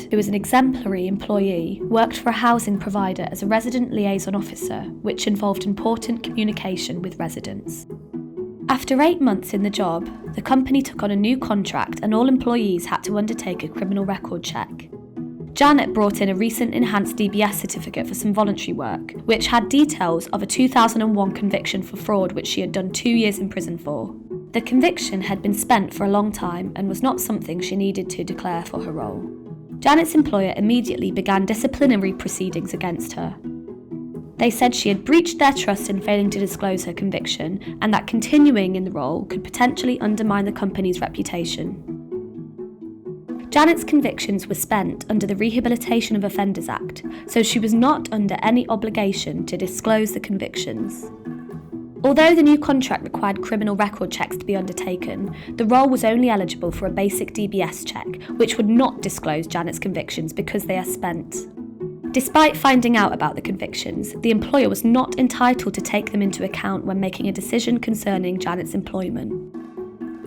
MacLeod, who was an exemplary employee, worked for a housing provider as a resident liaison officer, which involved important communication with residents. After 8 months in the job, the company took on a new contract and all employees had to undertake a criminal record check. Janet brought in a recent enhanced DBS certificate for some voluntary work, which had details of a 2001 conviction for fraud which she had done 2 years in prison for. The conviction had been spent for a long time and was not something she needed to declare for her role. Janet's employer immediately began disciplinary proceedings against her. They said she had breached their trust in failing to disclose her conviction and that continuing in the role could potentially undermine the company's reputation. Janet's convictions were spent under the Rehabilitation of Offenders Act, so she was not under any obligation to disclose the convictions. Although the new contract required criminal record checks to be undertaken, the role was only eligible for a basic DBS check, which would not disclose Janet's convictions because they are spent. Despite finding out about the convictions, the employer was not entitled to take them into account when making a decision concerning Janet's employment.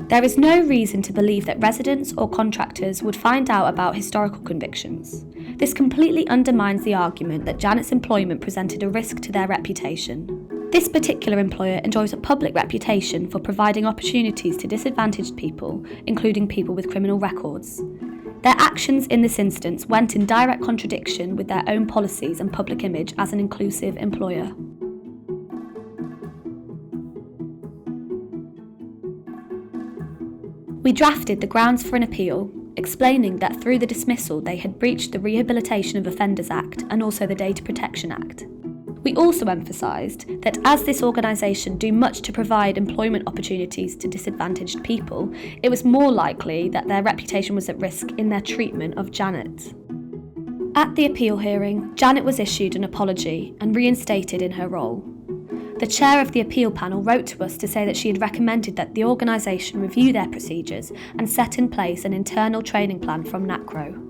There is no reason to believe that residents or contractors would find out about historical convictions. This completely undermines the argument that Janet's employment presented a risk to their reputation. This particular employer enjoys a public reputation for providing opportunities to disadvantaged people, including people with criminal records. Their actions in this instance went in direct contradiction with their own policies and public image as an inclusive employer. We drafted the grounds for an appeal, explaining that through the dismissal they had breached the Rehabilitation of Offenders Act and also the Data Protection Act. We also emphasised that as this organisation do much to provide employment opportunities to disadvantaged people, it was more likely that their reputation was at risk in their treatment of Janet. At the appeal hearing, Janet was issued an apology and reinstated in her role. The chair of the appeal panel wrote to us to say that she had recommended that the organisation review their procedures and set in place an internal training plan from Nacro.